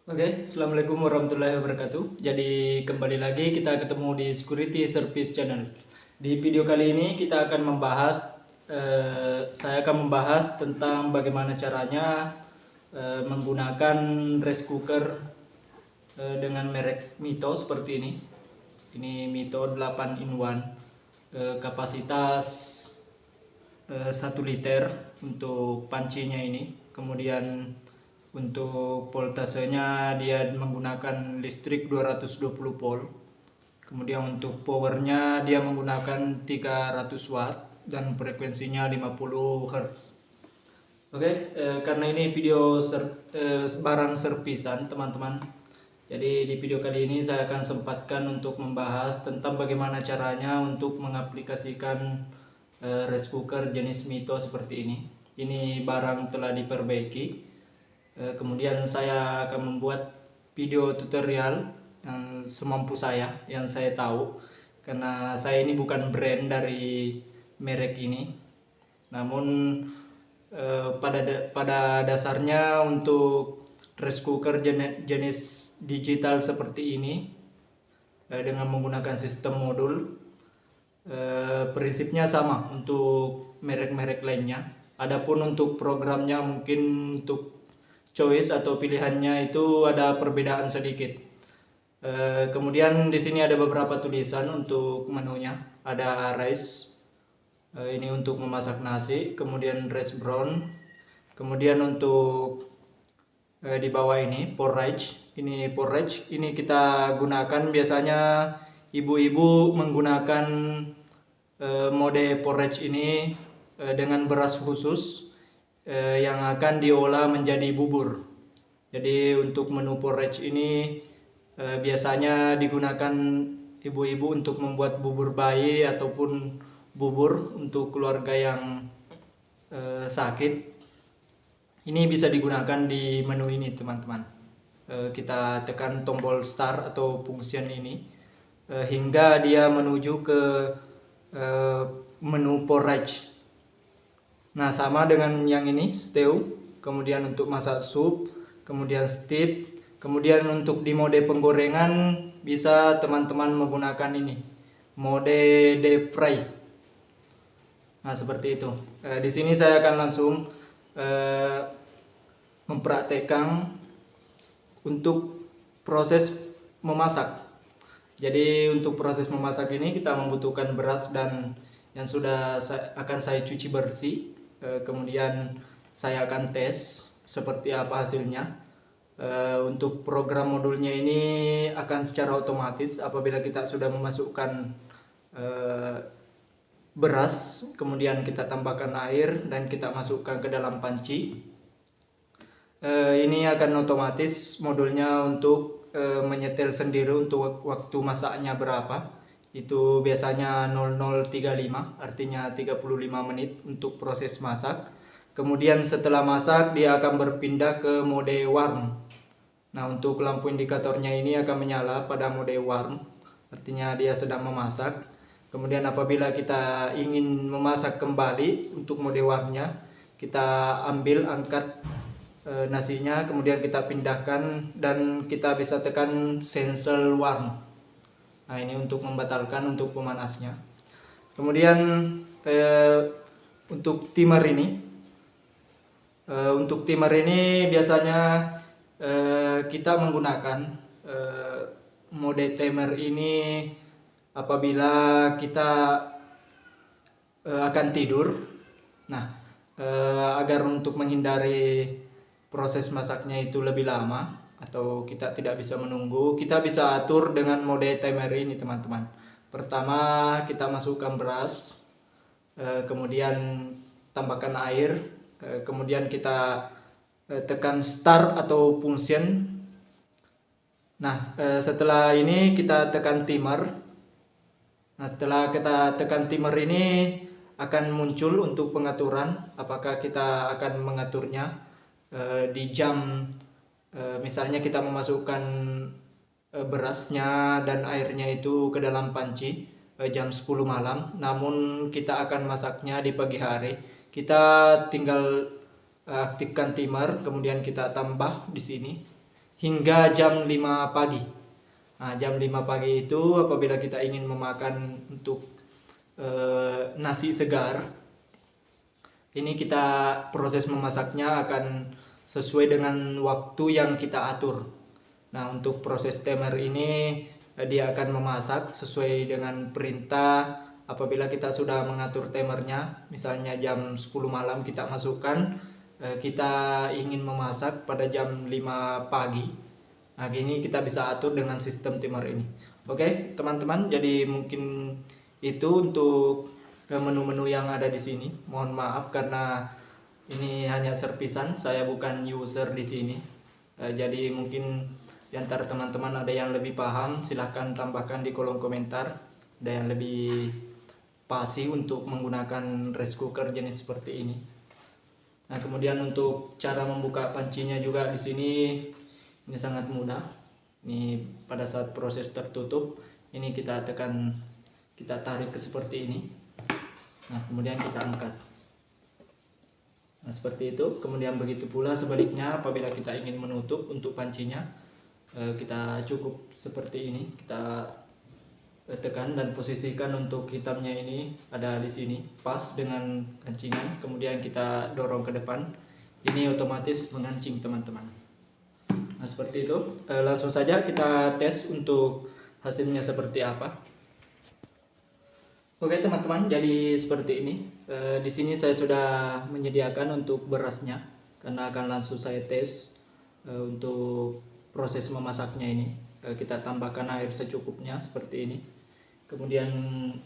Oke, Assalamualaikum warahmatullahi wabarakatuh. Jadi kembali lagi kita ketemu di Security Service Channel. Di video kali ini kita akan saya akan membahas tentang bagaimana caranya menggunakan rice cooker dengan merek Mito seperti ini. Ini Mito 8 in 1, kapasitas 1 liter untuk pancinya ini. Kemudian untuk voltasenya dia menggunakan listrik 220 volt. Kemudian untuk powernya dia menggunakan 300 watt dan frekuensinya 50 Hz. Oke, karena ini barang servisan teman-teman. Jadi di video kali ini saya akan sempatkan untuk membahas tentang bagaimana caranya untuk mengaplikasikan rice cooker jenis Mito seperti ini. Ini barang telah diperbaiki. Kemudian saya akan membuat video tutorial yang semampu saya, yang saya tahu, karena saya ini bukan brand dari merek ini. Namun pada dasarnya untuk rice cooker jenis digital seperti ini dengan menggunakan sistem modul, prinsipnya sama untuk merek-merek lainnya. Adapun untuk programnya mungkin untuk choice atau pilihannya itu ada perbedaan sedikit. Kemudian di sini ada beberapa tulisan untuk menunya. Ada rice, ini untuk memasak nasi. Kemudian rice brown. Kemudian untuk di bawah ini porridge. Ini porridge. Ini kita gunakan biasanya ibu-ibu menggunakan mode porridge ini dengan beras khusus yang akan diolah menjadi bubur. Jadi untuk menu porridge ini biasanya digunakan ibu-ibu untuk membuat bubur bayi ataupun bubur untuk keluarga yang sakit. Ini bisa digunakan di menu ini teman-teman. Kita tekan tombol start atau fungsian ini hingga dia menuju ke menu porridge. Nah, sama dengan yang ini, stew. Kemudian untuk masak sup, kemudian steep. Kemudian untuk di mode penggorengan bisa teman-teman menggunakan ini, mode deep fry. Nah, seperti itu. Di sini saya akan langsung mempraktekkan untuk proses memasak. Jadi untuk proses memasak ini kita membutuhkan beras dan yang akan saya cuci bersih. Kemudian saya akan tes seperti apa hasilnya. Untuk program modulnya ini akan secara otomatis apabila kita sudah memasukkan beras, kemudian kita tambahkan air dan kita masukkan ke dalam panci. Ini akan otomatis modulnya untuk menyetel sendiri untuk waktu masaknya berapa. Itu biasanya 0035, artinya 35 menit untuk proses masak. Kemudian setelah masak dia akan berpindah ke mode warm. Nah, untuk lampu indikatornya ini akan menyala pada mode warm, artinya dia sedang memasak. Kemudian apabila kita ingin memasak kembali untuk mode warmnya, kita angkat nasinya, kemudian kita pindahkan dan kita bisa tekan sensor warm. Nah, ini untuk membatalkan untuk pemanasnya. Kemudian untuk timer ini biasanya kita menggunakan mode timer ini apabila kita akan tidur. Nah, agar untuk menghindari proses masaknya itu lebih lama atau kita tidak bisa menunggu, kita bisa atur dengan mode timer ini teman-teman. Pertama kita masukkan beras, kemudian tambahkan air, kemudian kita tekan start atau function. Nah, setelah ini kita tekan timer. Nah, setelah kita tekan timer ini akan muncul untuk pengaturan apakah kita akan mengaturnya di jam, misalnya kita memasukkan berasnya dan airnya itu ke dalam panci jam 10 malam, namun kita akan masaknya di pagi hari. Kita tinggal aktifkan timer, kemudian kita tambah di sini hingga jam 5 pagi. Nah, jam 5 pagi itu apabila kita ingin memakan untuk nasi segar, ini kita proses memasaknya akan sesuai dengan waktu yang kita atur. Nah, untuk proses timer ini dia akan memasak sesuai dengan perintah. Apabila kita sudah mengatur timernya, misalnya jam 10 malam kita masukkan, kita ingin memasak pada jam 5 pagi. Nah, gini kita bisa atur dengan sistem timer ini. Oke, teman-teman, jadi mungkin itu untuk menu-menu yang ada di sini. Mohon maaf karena ini hanya servisan, saya bukan user di sini. Jadi mungkin di antara teman-teman ada yang lebih paham, silahkan tambahkan di kolom komentar. Ada yang lebih fasih untuk menggunakan rice cooker jenis seperti ini. Nah, kemudian untuk cara membuka pancinya juga di sini ini sangat mudah. Ini pada saat proses tertutup, ini kita tekan, kita tarik ke seperti ini. Nah, kemudian kita angkat. Nah, seperti itu. Kemudian begitu pula sebaliknya apabila kita ingin menutup untuk pancinya, kita cukup seperti ini. Kita tekan dan posisikan untuk hitamnya ini ada di sini, pas dengan kancingan. Kemudian kita dorong ke depan. Ini otomatis mengancing, teman-teman. Nah, seperti itu. Langsung saja kita tes untuk hasilnya seperti apa. Oke, teman-teman, jadi seperti ini. Di sini saya sudah menyediakan untuk berasnya karena akan langsung saya tes untuk proses memasaknya ini. Kita tambahkan air secukupnya seperti ini. Kemudian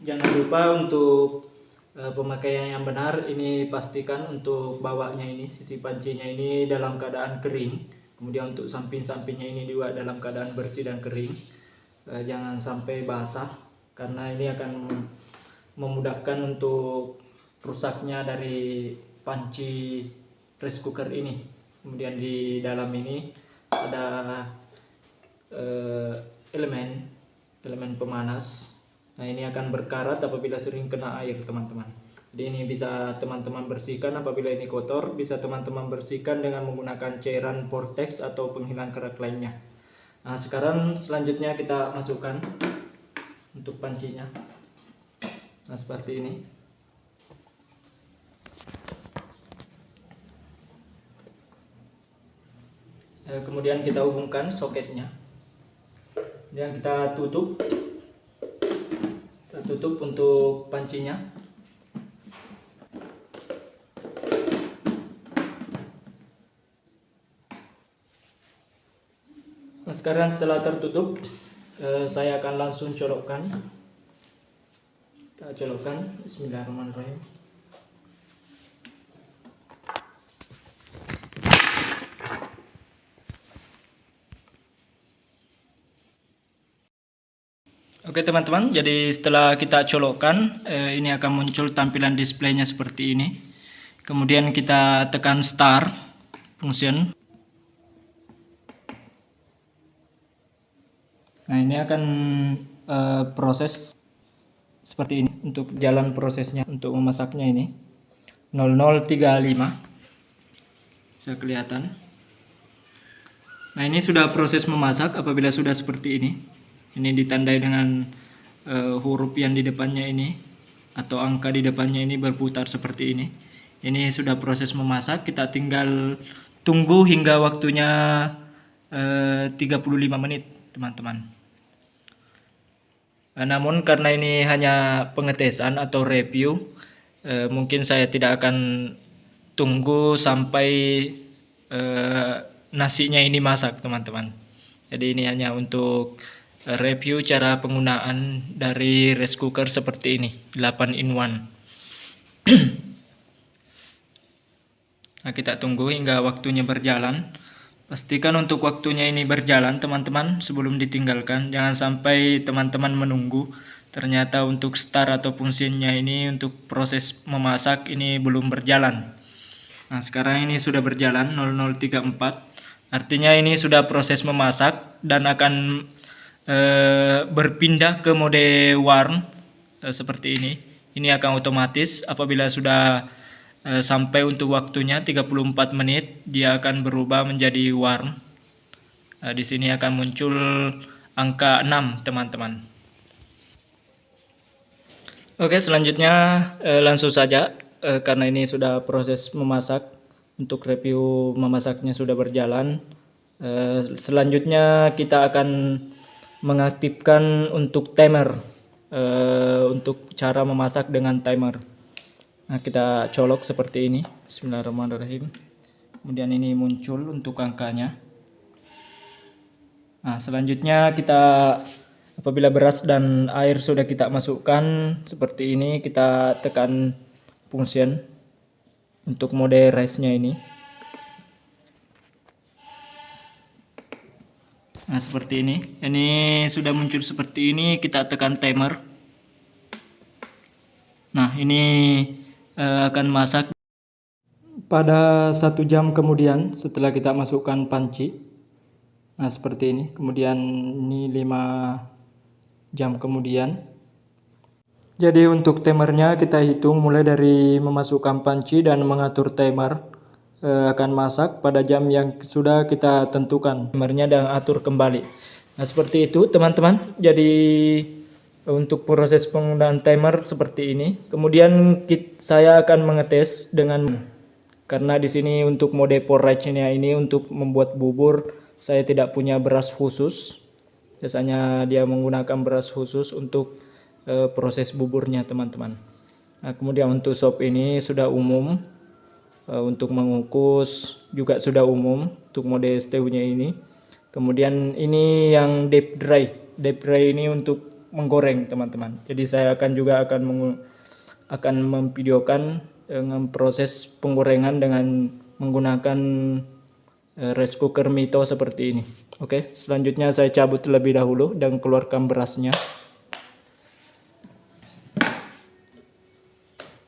jangan lupa untuk pemakaian yang benar, ini pastikan untuk bawahnya ini, sisi pancinya ini dalam keadaan kering. Kemudian untuk samping-sampingnya ini juga dalam keadaan bersih dan kering. Jangan sampai basah karena ini akan memudahkan untuk rusaknya dari panci rice cooker ini. Kemudian di dalam ini ada elemen pemanas. Nah, ini akan berkarat apabila sering kena air, teman-teman. Jadi ini bisa teman-teman bersihkan apabila ini kotor, bisa teman-teman bersihkan dengan menggunakan cairan Vortex atau penghilang kerak lainnya. Nah, sekarang selanjutnya kita masukkan untuk pancinya. Nah, seperti ini. Kemudian kita hubungkan soketnya. Kemudian kita tutup. Kita tutup untuk pancinya. Nah, sekarang setelah tertutup, saya akan langsung colokkan. Kita colokkan. Bismillahirrahmanirrahim. Oke, teman-teman, jadi setelah kita colokkan, ini akan muncul tampilan displaynya seperti ini. Kemudian kita tekan start function. Nah, ini akan proses seperti ini untuk jalan prosesnya untuk memasaknya ini 0035 bisa kelihatan. Nah, ini sudah proses memasak. Apabila sudah seperti ini ditandai dengan huruf yang di depannya ini atau angka di depannya ini berputar seperti ini. Ini sudah proses memasak. Kita tinggal tunggu hingga waktunya 35 menit, teman-teman. Namun karena ini hanya pengetesan atau review, mungkin saya tidak akan tunggu sampai nasinya ini masak, teman-teman. Jadi ini hanya untuk review cara penggunaan dari rice cooker seperti ini, 8-in-1. Nah, kita tunggu hingga waktunya berjalan. Pastikan untuk waktunya ini berjalan, teman-teman, sebelum ditinggalkan. Jangan sampai teman-teman menunggu. Ternyata untuk start atau fungsinya ini untuk proses memasak ini belum berjalan. Nah, sekarang ini sudah berjalan 0034. Artinya ini sudah proses memasak dan akan berpindah ke mode warm seperti ini. Ini akan otomatis apabila sudah sampai untuk waktunya 34 menit, dia akan berubah menjadi warm. Di sini akan muncul angka 6, teman-teman. Oke, selanjutnya langsung saja karena ini sudah proses memasak. Untuk review memasaknya sudah berjalan. Selanjutnya kita akan mengaktifkan untuk timer, untuk cara memasak dengan timer. Nah, kita colok seperti ini. Bismillahirrahmanirrahim. Kemudian ini muncul untuk angkanya. Nah, selanjutnya kita apabila beras dan air sudah kita masukkan seperti ini, kita tekan function untuk mode rice-nya ini. Nah, seperti ini. Ini sudah muncul seperti ini, kita tekan timer. Nah, ini akan masak pada 1 jam kemudian setelah kita masukkan panci. Nah, seperti ini. Kemudian ini 5 jam kemudian. Jadi untuk timernya kita hitung mulai dari memasukkan panci dan mengatur timer akan masak pada jam yang sudah kita tentukan. Timernya dan atur kembali. Nah, seperti itu teman-teman. Jadi untuk proses penggunaan timer seperti ini. Kemudian saya akan mengetes dengan, karena di sini untuk mode porridge-nya ini untuk membuat bubur saya tidak punya beras khusus. Biasanya dia menggunakan beras khusus untuk proses buburnya, teman-teman. Nah, kemudian untuk sop ini sudah umum, untuk mengukus juga sudah umum untuk mode stew-nya ini. Kemudian ini yang deep dry. Deep dry ini untuk menggoreng, teman-teman. Jadi saya akan memvideokan dengan proses penggorengan dengan menggunakan rice cooker Mito seperti ini. Oke, selanjutnya saya cabut terlebih dahulu dan keluarkan berasnya.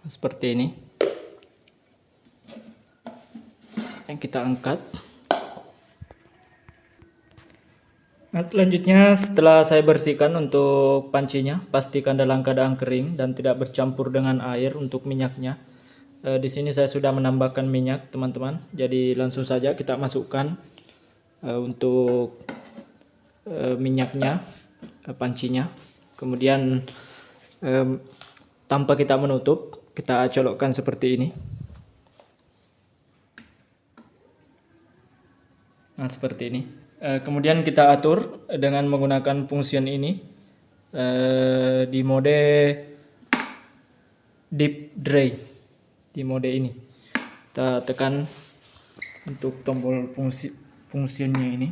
Seperti ini. Yang kita angkat. Nah, selanjutnya setelah saya bersihkan untuk pancinya, pastikan dalam keadaan kering dan tidak bercampur dengan air untuk minyaknya. Di sini saya sudah menambahkan minyak, teman-teman. Jadi langsung saja kita masukkan untuk minyaknya, pancinya. Kemudian tanpa kita menutup, kita colokkan seperti ini. Nah, seperti ini. Kemudian kita atur dengan menggunakan function ini di mode deep dry. Di mode ini kita tekan untuk tombol fungsinya ini.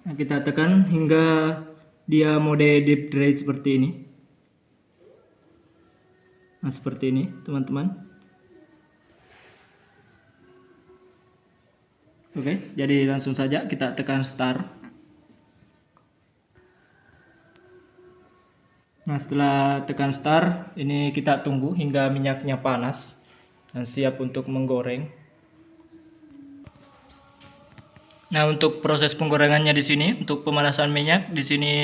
Nah, kita tekan hingga dia mode deep dry seperti ini. Nah, seperti ini, teman-teman. Oke, jadi langsung saja kita tekan start. Nah, setelah tekan start, ini kita tunggu hingga minyaknya panas dan siap untuk menggoreng. Nah, untuk proses penggorengannya di sini, untuk pemanasan minyak di sini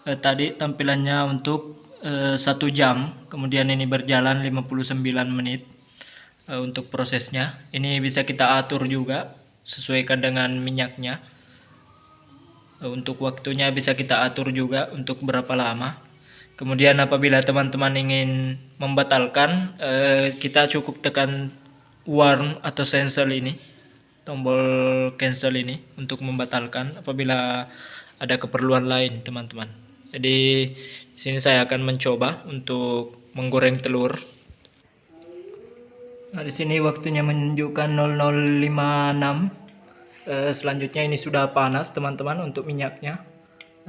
tadi tampilannya untuk 1 jam, kemudian ini berjalan 59 menit untuk prosesnya. Ini bisa kita atur juga sesuaikan dengan minyaknya. Untuk waktunya bisa kita atur juga untuk berapa lama. Kemudian apabila teman-teman ingin membatalkan, kita cukup tekan warn atau cancel ini, tombol cancel ini untuk membatalkan apabila ada keperluan lain, teman-teman. Jadi di sini saya akan mencoba untuk menggoreng telur. Nah, di sini waktunya menunjukkan 0056. Selanjutnya ini sudah panas, teman-teman, untuk minyaknya.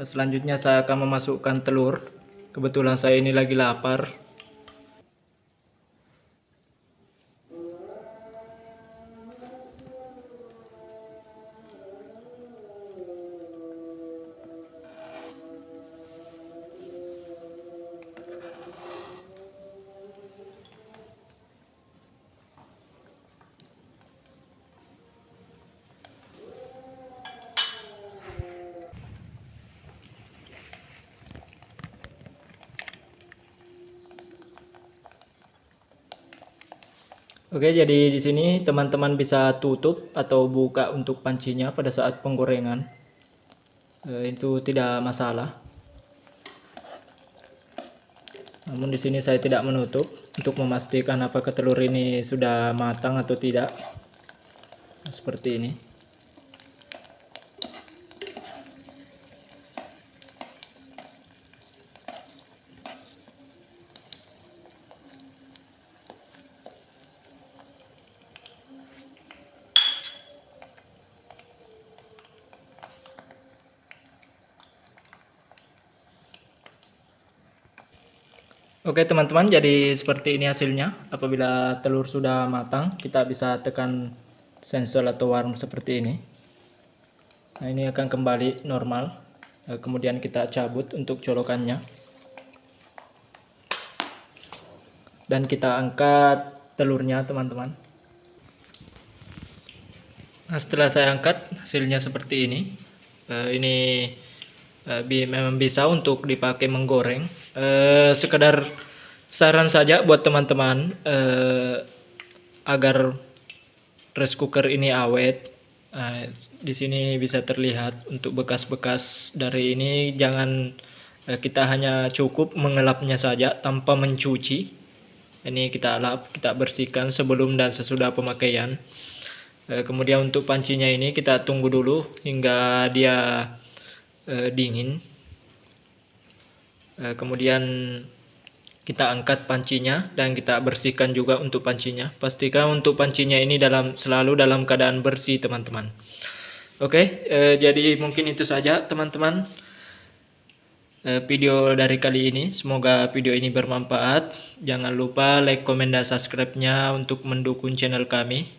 Selanjutnya saya akan memasukkan telur. Kebetulan saya ini lagi lapar. Oke, jadi di sini teman-teman bisa tutup atau buka untuk pancinya pada saat penggorengan. Itu tidak masalah. Namun di sini saya tidak menutup untuk memastikan apakah telur ini sudah matang atau tidak. Seperti ini. Oke teman-teman, jadi seperti ini hasilnya. Apabila telur sudah matang, kita bisa tekan sensor atau warm seperti ini. Nah, ini akan kembali normal. Kemudian kita cabut untuk colokannya. Dan kita angkat telurnya teman-teman. Nah, setelah saya angkat, hasilnya seperti ini. Ini memang bisa untuk dipakai menggoreng. Sekedar saran saja buat teman-teman, agar rice cooker ini awet. Di sini bisa terlihat untuk bekas-bekas dari ini. Jangan kita hanya cukup mengelapnya saja tanpa mencuci. Ini kita lap, kita bersihkan sebelum dan sesudah pemakaian. Kemudian untuk pancinya ini kita tunggu dulu hingga dia dingin. Kemudian kita angkat pancinya dan kita bersihkan juga untuk pancinya. Pastikan untuk pancinya ini selalu dalam keadaan bersih teman-teman. Oke, jadi mungkin itu saja teman-teman video dari kali ini. Semoga video ini bermanfaat. Jangan lupa like, komen, dan subscribe-nya untuk mendukung channel kami.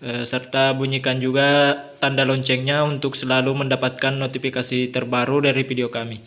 Serta bunyikan juga tanda loncengnya untuk selalu mendapatkan notifikasi terbaru dari video kami.